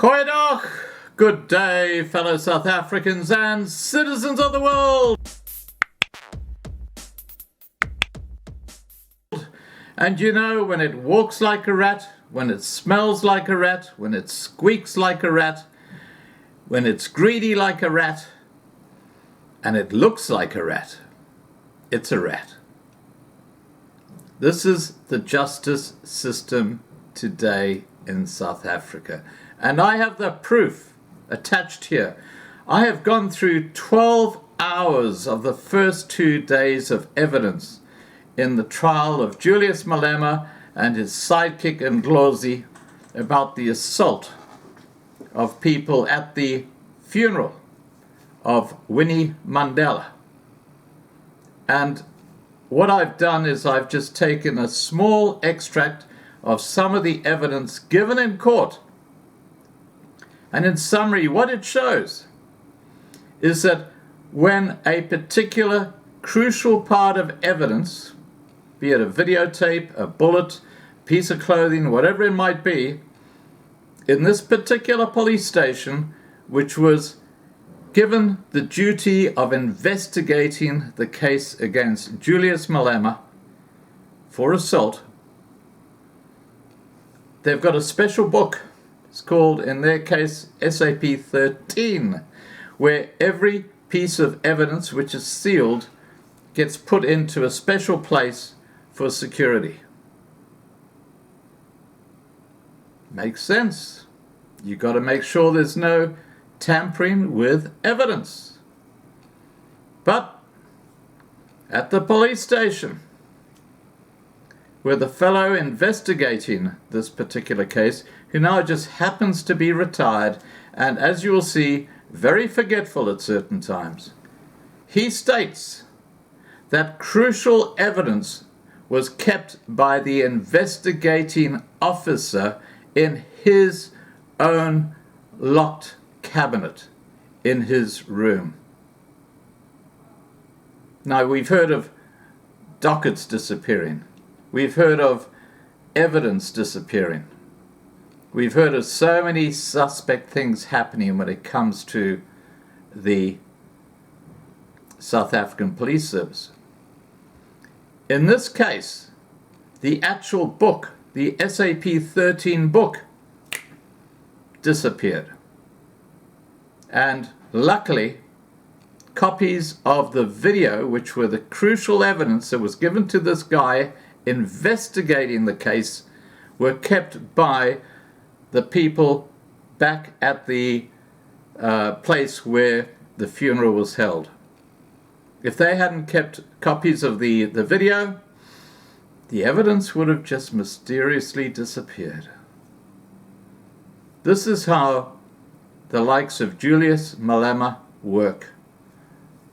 Goeiedag, good day, fellow South Africans and citizens of the world. And you know, when it walks like a rat, when it smells like a rat, when it squeaks like a rat, when it's greedy like a rat, and it looks like a rat, it's a rat. This is the justice system today in South Africa. And I have the proof attached here. I have gone through 12 hours of the first 2 days of evidence in the trial of Julius Malema and his sidekick Ndlozi about the assault of people at the funeral of Winnie Mandela. And what I've done is I've just taken a small extract of some of the evidence given in court. And in summary, what it shows is that when a particular crucial part of evidence, be it a videotape, a bullet, piece of clothing, whatever it might be, in this particular police station, which was given the duty of investigating the case against Julius Malema for assault, they've got a special book. It's called, in their case, SAP 13, where every piece of evidence which is sealed gets put into a special place for security. Makes sense. You've got to make sure there's no tampering with evidence. But at the police station, where the fellow investigating this particular case, who now just happens to be retired, and as you will see, very forgetful at certain times, he states that crucial evidence was kept by the investigating officer in his own locked cabinet in his room. Now, we've heard of dockets disappearing. We've heard of evidence disappearing. We've heard of so many suspect things happening when it comes to the South African Police Service. In this case, the actual book, the SAP 13 book, disappeared. And luckily, copies of the video, which were the crucial evidence that was given to this guy investigating the case, were kept by the people back at the place where the funeral was held. If they hadn't kept copies of the video, the evidence would have just mysteriously disappeared. This is how the likes of Julius Malema work.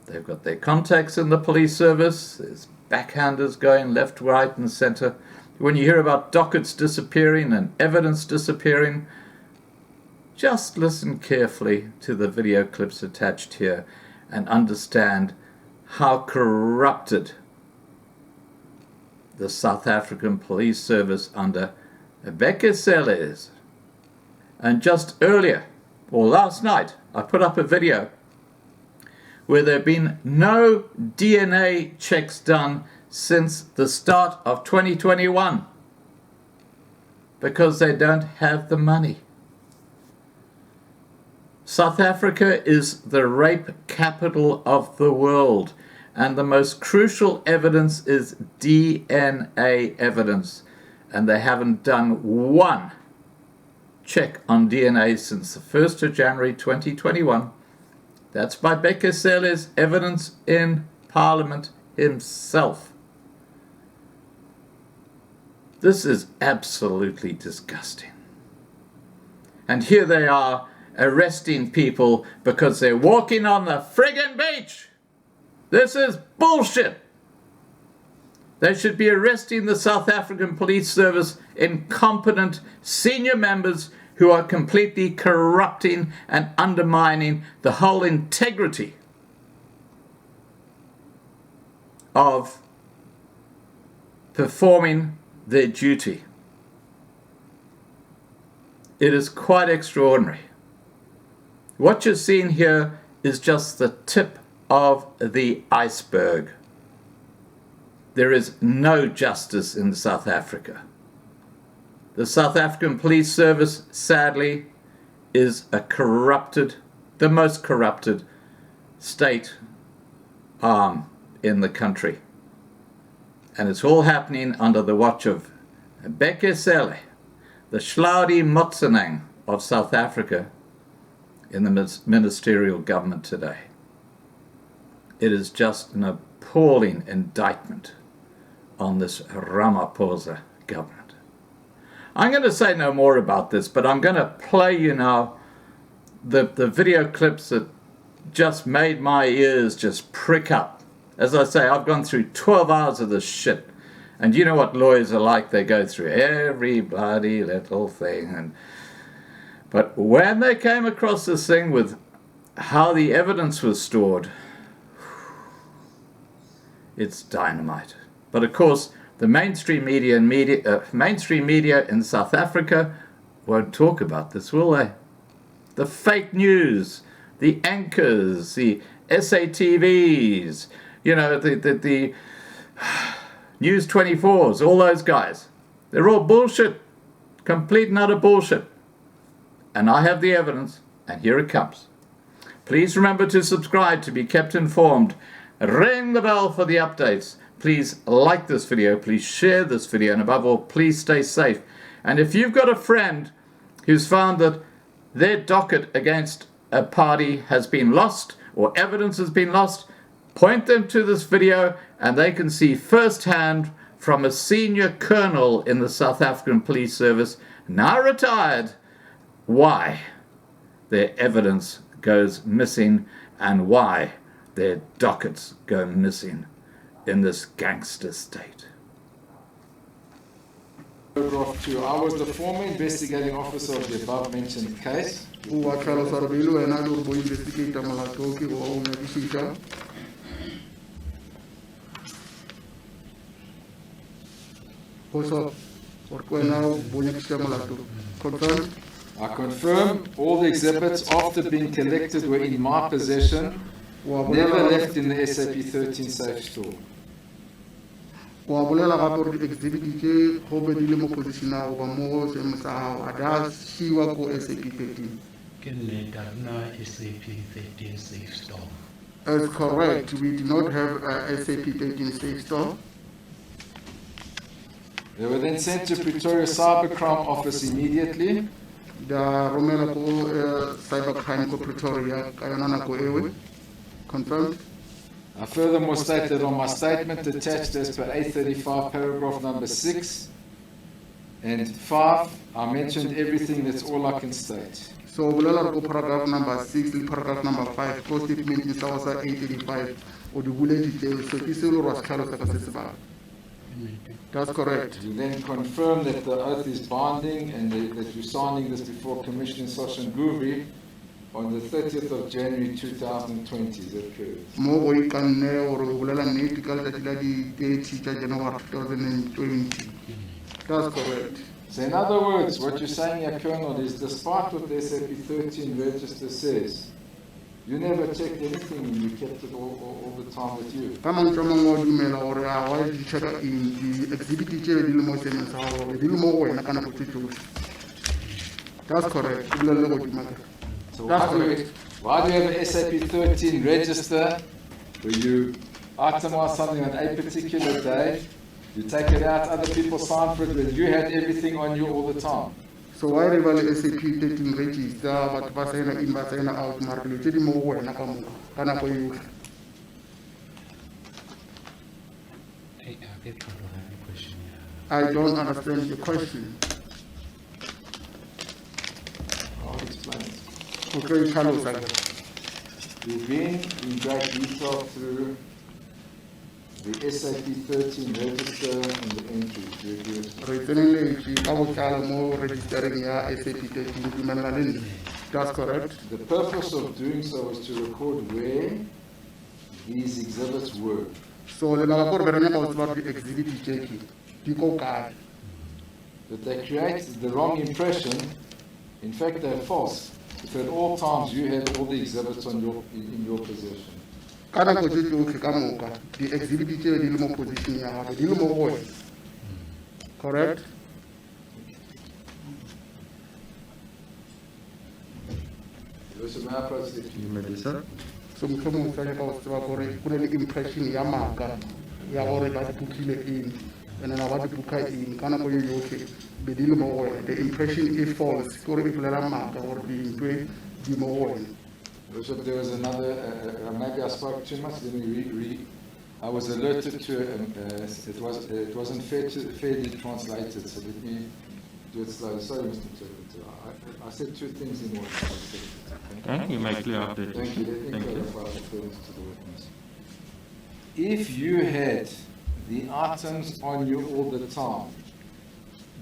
They've got their contacts in the police service. There's backhanders going left, right, and center. When you hear about dockets disappearing and evidence disappearing, just listen carefully to the video clips attached here and understand how corrupted the South African Police Service under Mbuyiseni is. And just earlier, or last night, I put up a video where there have been no DNA checks done since the start of 2021 because they don't have the money. South Africa is the rape capital of the world, and the most crucial evidence is DNA evidence, and they haven't done one check on DNA since the 1st of January 2021. That's by Mbuyiseni's evidence in Parliament himself. This is absolutely disgusting. And here they are arresting people because they're walking on the friggin' beach. This is bullshit. They should be arresting the South African Police Service incompetent senior members who are completely corrupting and undermining the whole integrity of performing their duty. It is quite extraordinary. What you're seeing here is just the tip of the iceberg. There is no justice in South Africa. The South African police service, sadly, is a corrupted, the most corrupted state arm in the country. And it's all happening under the watch of Mbuyiseni, the Hlaudi Motsoeneng of South Africa in the ministerial government today. It is just an appalling indictment on this Ramaphosa government. I'm going to say no more about this, but I'm going to play you now the video clips that just made my ears just prick up. As I say, I've gone through 12 hours of this shit. And you know what lawyers are like. They go through every bloody little thing. But when they came across this thing with how the evidence was stored, it's dynamite. But of course, the mainstream media in South Africa won't talk about this, will they? The fake news, the anchors, the SATVs, you know, the News 24s, all those guys. They're all bullshit. Complete and utter bullshit. And I have the evidence, and here it comes. Please remember to subscribe to be kept informed. Ring the bell for the updates. Please like this video. Please share this video. And above all, please stay safe. And if you've got a friend who's found that their docket against a party has been lost or evidence has been lost, point them to this video and they can see firsthand from a senior colonel in the South African Police Service, now retired, why their evidence goes missing and why their dockets go missing in this gangster state. Paragraph 2. I was the former investigating officer of the above mentioned case. I confirm all the exhibits after being collected were in my possession, never left in the SAP 13 safe store. That's correct. We do not have a SAP 13 safe store. They were then sent to Pretoria Cybercrime Office immediately. The Romela Cybercrime Pretoria, confirmed. I furthermore state that on my statement attached as per A35 paragraph number 6 and 5, I mentioned everything. That's all I can state. So paragraph number 6 and paragraph number 5, post statement in Sousa 885 or the bullet details. So this was Carlos. That's correct. You then confirm that the oath is binding and that you're signing this before Commissioner Soshan Guvri on the 30th of January 2020. Is that correct? More we can or January 2020. That's correct. So in other words, what you're saying here, Colonel, is despite what the SAP 13 register says, you never checked anything and you kept it all the time with you. That's correct. So why do you have an SAP 13 register where you itemize something on a particular day, you take it out, other people sign for it, but you had everything on you all the time? So why rival SAP 13 register, but Basena in Basena out, Marco, Jedimo, Nakamu, I don't understand your question. I'll explain it. Okay, Carlos. We've been in great detail through the SAP 13 register and the entries. That's correct. The purpose of doing so was to record where these exhibits were. So the exhibit But they created the wrong impression In fact, they're false. If at all times you had all the exhibits in your possession. Ka nako tse tsotlhe ka moka di-exhibit tse di le mo position ya gago di le mo go wena. Correct? So motlhomong sa ka o tseba gore go ne le impression ya maaka ya gore ba di bookile eng and then ba di booka eng ka nako e yotlhe be di le mo go wena. The impression is false gore e bolela maaka gore dintwe di mo go wena. Bishop, there was another, maybe I spoke too much, let me read. I was alerted to, it wasn't fairly translated, so let me do it slowly. Sorry, Mr. Interpreter. I said two things in one. Okay, you may clear up the... Thank you. Let me clarify the feelings to the witness. If you had the items on you all the time,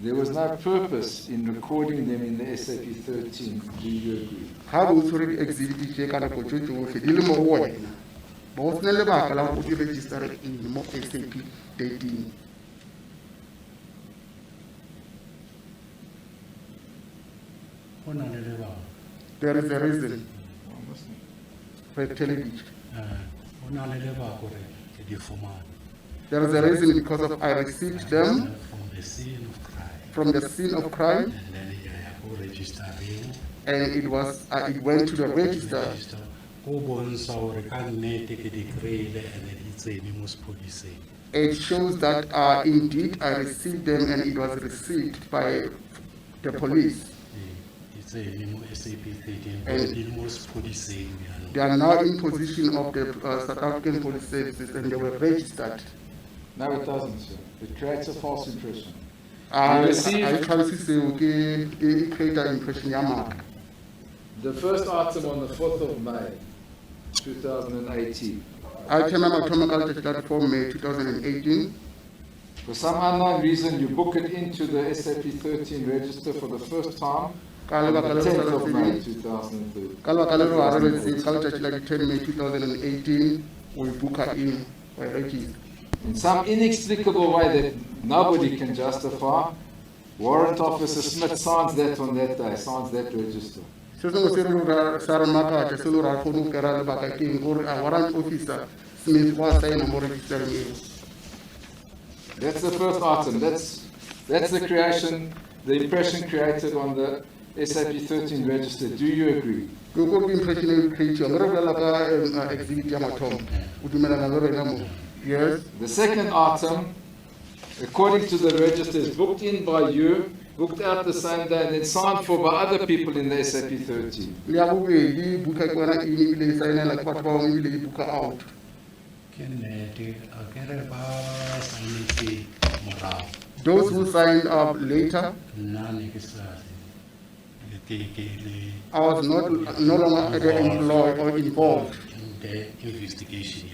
there was no purpose in recording them in the SAP 13. Do you agree? How would you exhibit the kind of control to deal more way? Both the level would you register in the SAP 13? There is a reason for television. There is a reason because of I received them from the scene of crime, and it went to the register. It shows that indeed I received them and it was received by the police. And they are now in possession of the South African Police Services and they were registered. No, it doesn't, sir. It creates a false impression. I try to say, okay, it creates an impression. The first item on the 4th of May, 2018. Item number for May 2018. For some unknown reason, you book it into the SAP 13 register for the first time on the 10th of May 2013. 10 May 2018, we book her in, we register. In some inexplicable way that nobody can justify, Warrant Officer Smith signs that on that day, signs that register. Warrant Officer Smith was saying I'm registering. That's the first item. That's the creation, the impression created on the SAP 13 register. Do you agree? Yes. The second item, according to the register, is booked in by you, booked out the same day, and then signed for by other people in the SAP 13. Those who signed up later, I was no longer employed or involved. The investigation.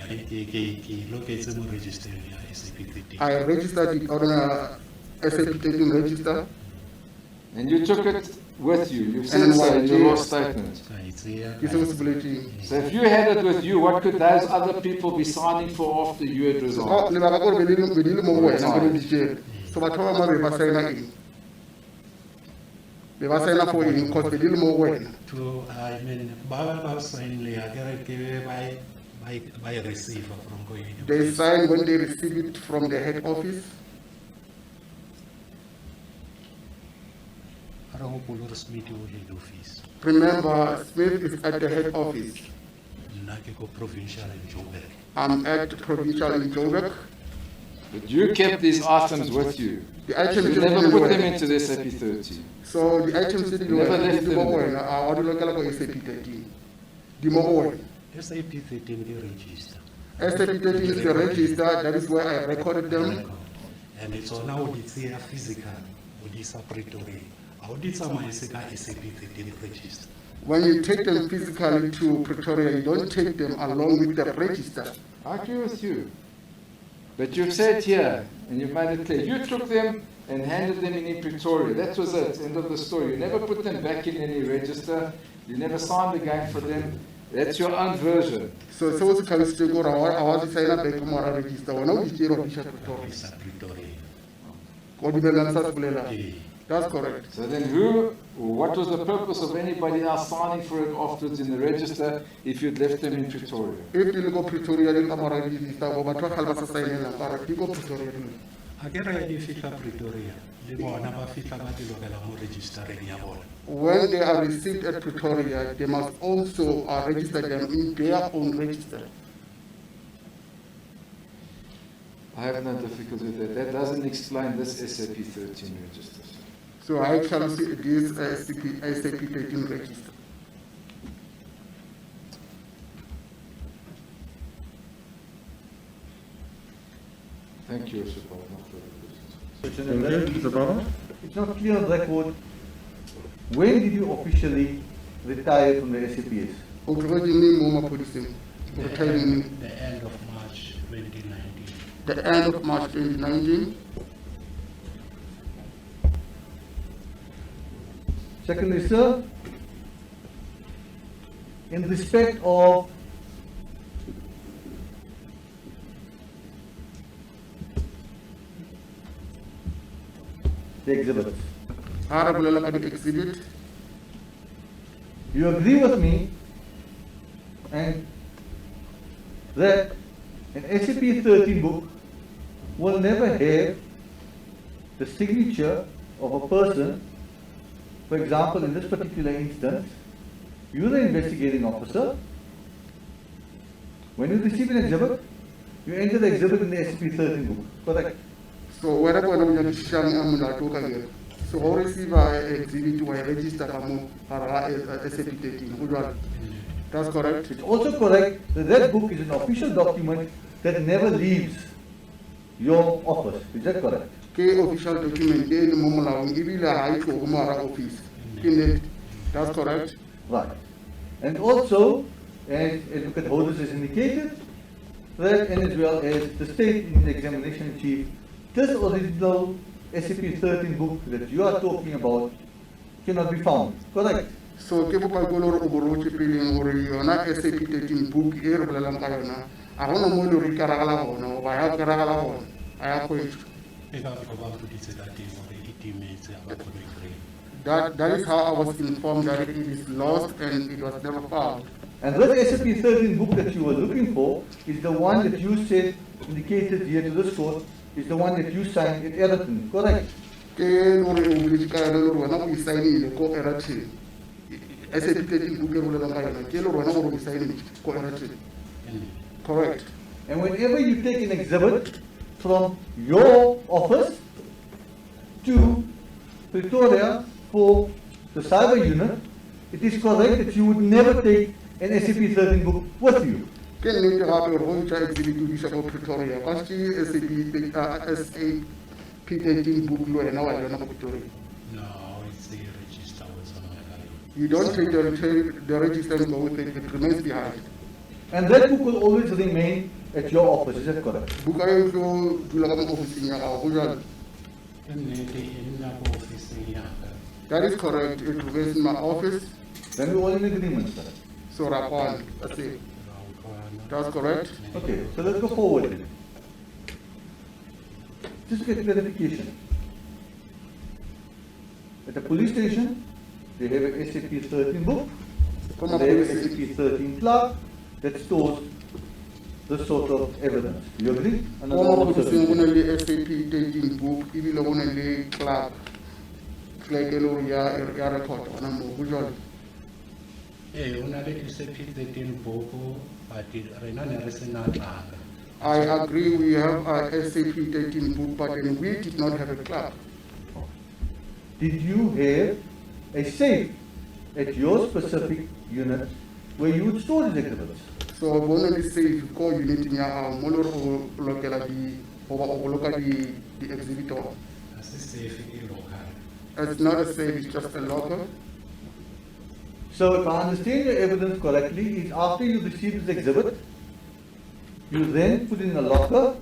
I registered it on a SAP 13 register. And you took it with you. You said so in your statement. So if you had it with you, what could those other people be signing for after you had resigned? They were signing for it because they didn't know when. I mean, by receiver from going. They sign when they receive it from the head office. Remember, Smith is at the head office. I'm at provincial in Joburg. But you kept these items with you. The items you never put them into the SAP 13. So the items that you never left them. SAP 13. The SAP 13 register. SAP 13 is the register. That is where I recorded them. And it's all now it's here physical. It's a pretorial. SAP 13 register. When you take them physically to Pretoria, you don't take them along with the register. I agree with you. But you've said here, and you've made it clear, you took them and handed them in Pretoria. That was it, end of the story. You never put them back in any register. You never signed the gang for them. That's your own version. So it's supposed to go around. I was saying that they come register. When I was here, Pretoria. That's correct. So then what was the purpose of anybody else signing for it afterwards in the register if you'd left them in Pretoria? If you go Pretoria, you come around this time, but what help sign in, you go Pretoria. a ke re di fihla Pretoria le bona ba fihla ba di lokela mo registereng ya bona. When they are received at Pretoria, they must also register them in their own register. I have no difficulty with that. That doesn't explain this SAP 13 register. So I shall see this SAP 13 register. Thank you, Mr. Paul. No further questions. Thank you, Mr. Brother. It's not clear on record. When did you officially retire from the SAPS? Retiring The end of March 2019. the end of March 2019. Secondly, sir, in respect of the exhibits, Exhibit. you agree with me and that an SAP 13 book will never have the signature of a person. For example, in this particular instance, you're the investigating officer. When you receive an exhibit, you enter the exhibit in the SAP 13 book. Correct? So wherever I'm showing so I receive an exhibit to register SAP 13. That's correct. It's also correct that that book is an official document that never leaves your office. Is that correct? Official document in the office. That's correct. Right. And also, as Advocate Hodges has indicated, that and as well as the state in the examination chief, this original SAP 13 book that you are talking about cannot be found. Correct? So ke bopa go lore o borotse pele gore yona SAP 13 book e re bolelang ka yona a gona mo le re karagala gona ba ya karagala gona a ya kwetšwa. E ka batho ba mpoditse ka teng gore e timetse a ba kgone go kry-a. That is how I was informed that it is lost and it was never found. And this SAP 13 book that you were looking for is the one that you said, indicated here to this court, is the one that you signed at Everton. Correct? Ke lore o boletse ka yona lore wena o e signile ko Everton. SAP 13 book e re bolelang ka yona ke lore wena gore o e signile ko Everton. Correct. And whenever you take an exhibit from your office to Pretoria for the cyber unit, it is correct that you would never take an SAP 13 book with you. Ke nnete gape gore go ntšha exhibit o disa ko Pretoria ka se SAP 13 book le wena wa yona ko Pretoria. No, it's the register with someone. You don't take the register and go with it, it remains behind. And that book will always remain at your office, is that correct? Buka e tlo dula ka mo officing ya gago go jalo. Ke nnete e nna ko officing ya ka. That is correct. It remains in my office. Then we all in agreement, sir. So Rapon, that's it. That's correct. Okay, so let's go forward then. Just get clarification. At the police station, they have a SAP 13 book, and they have a SAP 13 clerk that stores this sort of evidence. You agree? And that's Ko all mo I'm officing go saying. na le SAP 13 book ebile go na le clerk. Like e lore ya record ona mo go jalo. Eh, una le SAP 13 boko, but rena ne re sena tlhaka. I agree we have a SAP 13 book, but then we did not have a clerk. Did you have a safe at your specific unit where you would store these exhibits? So bona le safe ko unit ya mo lore go lokela di go ba go loka di exhibitor. As a safe e local. It's not a safe, it's just a locker. So if I understand your evidence correctly, is after you receive this exhibit, you then put it in a locker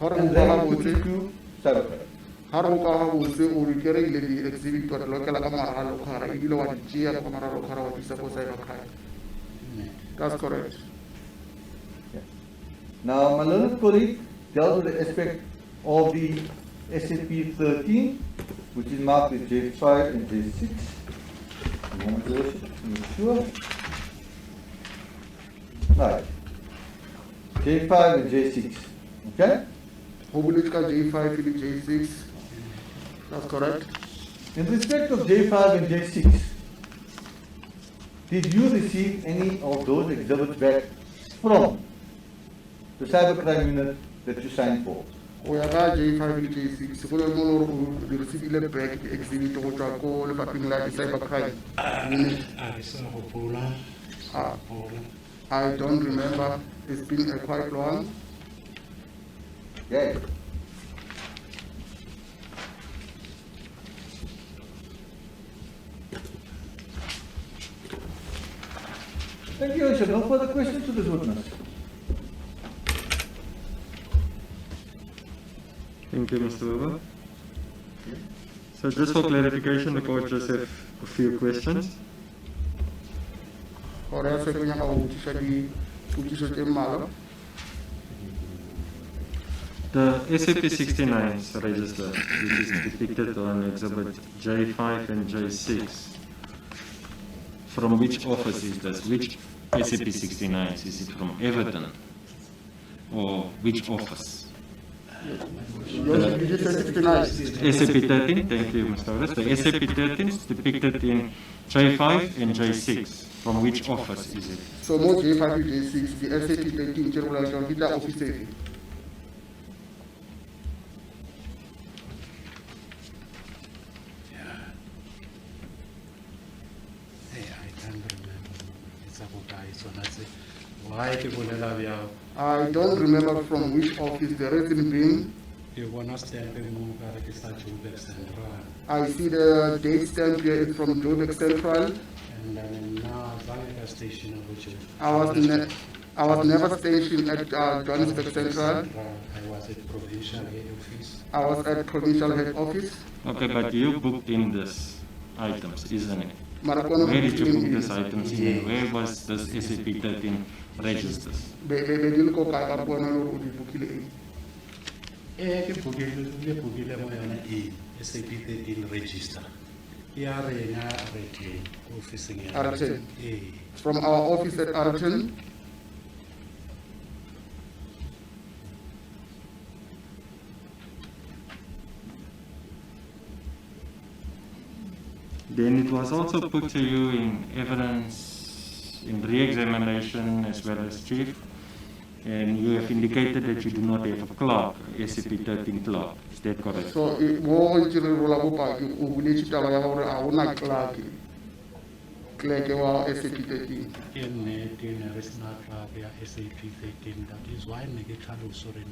and then put it to cybercrime. Ha re ka ha botse o re kere ile di exhibit wa lokela ka mara lokhara ebile wa di tšea ka mara lokhara wa di sa go cyber crime. That's correct. Now, my learned colleague dealt with the aspect of the SAP 13, which is marked with J5 and J6. Moment, Your Worship, make sure. Right. J5 and J6. Okay? Obulichka J5 to J6. That's correct. In respect of J5 and J6, did you receive any of those exhibits back from the cybercrime unit that you signed for? Oyaga J5 to J6. Kule mo we receive ile back exhibit to ko le paping la cybercrime. I don't remember. It's been quite long. Yeah. Thank you, Your Worship. No further questions to this witness. Thank you, Mr. Weber. So just for clarification, the court just have a few questions. Ora se kunya ka utisha di utisha tse mmalwa. The SAP-69 register, which is depicted on exhibit J5 and J6, from which office is this? Which SAP-69? Is it from Everton? Or which office? SAP-13, thank you, Mr. Oris. The SAP-13 is depicted in J5 and J6. From which office is it? So more J5 to J6, the SAP-13 Cherula Vita office. Hey, I can't remember. It's about why people love you. I don't remember from which office the reason being. I see the date stamp here is from Joburg Central. And now station I was never stationed at Johannesburg Central. I was at provincial head office. I was at provincial head office. Okay, but you booked in this items, isn't it? Marathon Where did you in- book this items in? Where was this SAP-13 registers? Bedilko kaya po na loro di bukile. Ke bukile mo yona SAP-13 register. Ya re nga re office ya. Araten. From our office at Araten. Then it was also put to you in evidence in re-examination as well as chief, and you have indicated that you do not have a clerk, SAP-13 clerk. Is that correct? So mo ntse rola go pa o buletsi taba ya gore a ona clerk wa SAP-13. That is why ne ke tlhaloso re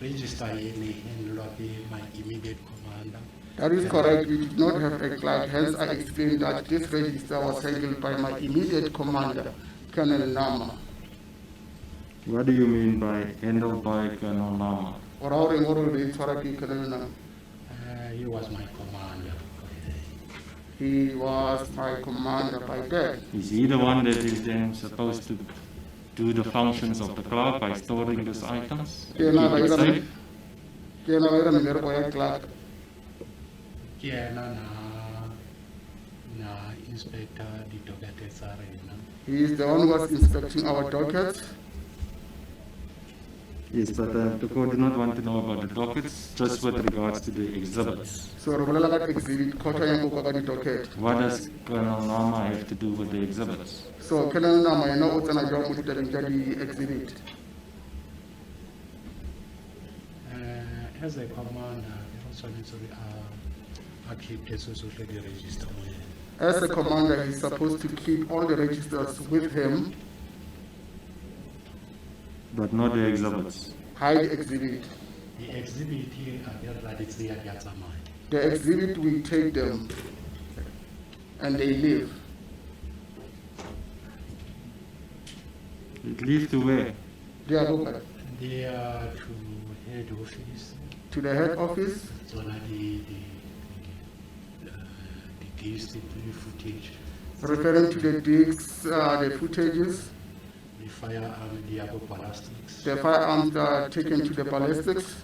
register ene handlwa ke my immediate commander. That is correct. We did not have a clerk. Hence, I explained that this register was handled by my immediate commander, Colonel Nama. What do you mean by handled by Colonel Nama? He was my commander. He was my commander by that. Is he the one that is then supposed to do the functions of the clerk by storing these items? Ke And na keep it ba safe? ira mmereko ya clerk. Ke ena na inspector di dockets arena. He is the one who was inspecting our dockets. Yes, but the court do not want to know about the dockets, just with regards to the exhibits. So re bolela ka exhibit kgotsa yang go ka di docket. What does Colonel Nama have to do with the exhibits? So Colonel Nama yena o tsena jang mo ditabeng tsa di exhibit. As a commander, he also needs to keep the social register. As a commander, he's supposed to keep all the registers with him. But not the exhibits. Hide exhibit. The exhibit here, The exhibit will take them and they leave. It leads to where? They are local. They are to head office. To the head office. So now the disc, the footage. Referring to the discs, the footages. The firearm, the ballistics. The firearms are taken to the ballistics.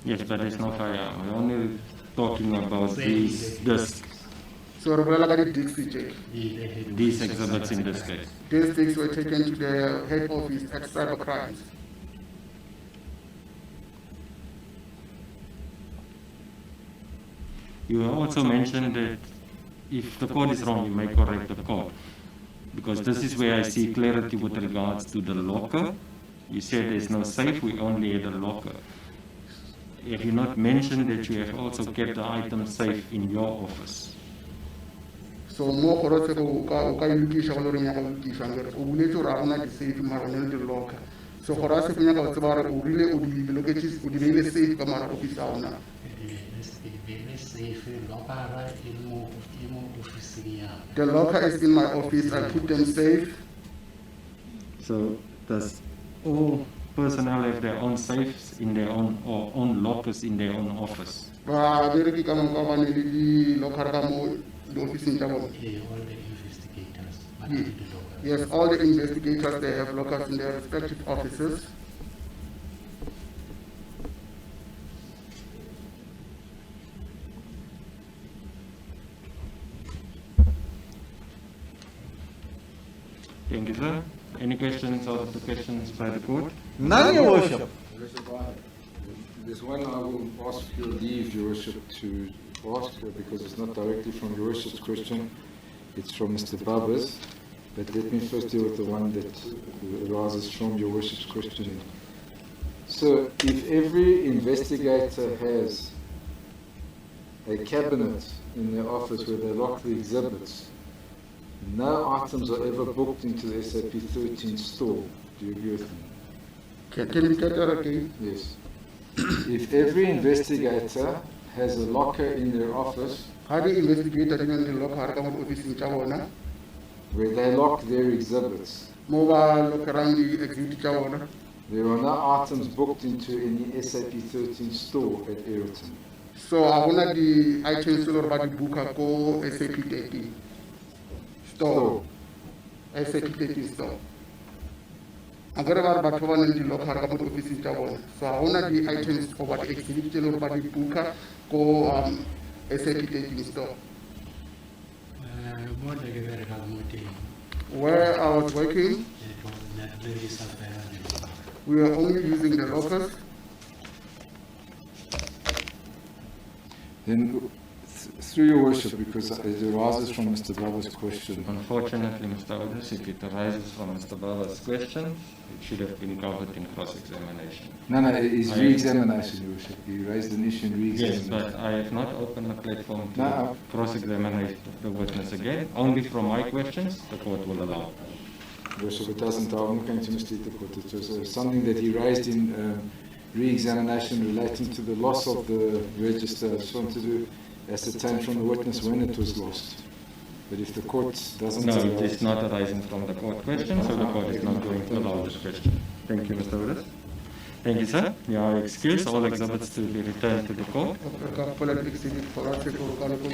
Yes, but there's no firearm. We only talking about these discs, So re bolela ka di-discs tje. these exhibits in this case. These discs were taken to the head office at cybercrimes. You also mentioned that if the code is wrong, you may correct the code. Because this is where I see clarity with regards to the locker. You said there's no safe, we only had a locker. Have you not mentioned that you have also kept the item safe in your office? So mo gore tse o ka ilukisha go le reng ya go ilukisha ngere o buletse gore a gona di-safe mara one le di-locker. So gore a se fenya ka go tseba gore o rile o di-locates o di beile safe ka mara office ya ona. The locker is in my office. I put them safe. So does all personnel have their own safes in their own or own lockers in their own office? Ba bereki ka mo ka ba ne le di-locker ka mo di-officing tsa bona. Yes, all the investigators, they have lockers in their respective offices. Thank you, sir. Any questions out of the questions by the court? None, Your Worship. There's one I will ask your leave, Your Worship, to ask because it's not directly from Your Worship's question. It's from Mr. Baba's. But let me first deal with the one that arises from Your Worship's question. So, if every investigator has a cabinet in their office where they lock the exhibits, no items are ever booked into the SAP 13 store. Do you agree with me? Can we get that again? Yes. If every investigator has a locker in their office How do investigators in the locker ka mo officing tsa bona? where they lock their exhibits, Mo ba lockerang di-exhibit tsa bona? there are no items booked into any SAP 13 store at Ayrton. So a gona di-items tse le gore ba di booka ko SAP 13 store. SAP 13 store. Akere ba re batho ba nang di-locker ka mo officing tsa bona. So a gona di-items or di-exhibit tse le gore ba di booka ko SAP 13 store. Where I was working, we were only using the lockers. Then, through your worship, because it arises from Mr. Baba's question. Unfortunately, Mr. Otis, if it arises from Mr. Baba's question, it should have been covered in cross-examination. No, it's re-examination, Your Worship. You raised an issue in re-examination. Yes, but I have not opened the platform to No. cross-examine the witness again. Only from my questions, the court will allow. Your Worship, it doesn't. I'm not going to mislead the court. It was something that he raised in re-examination relating to the loss of the register. I just wanted to ascertain from the witness when it was lost. But if the court doesn't... No, it is not arising from the court question, so the court is not going to allow this question. Thank you, Mr. Otis. Thank you, sir. You are excused. All exhibits to be returned to the court. Ka pola exhibit for us ko ka lo ko.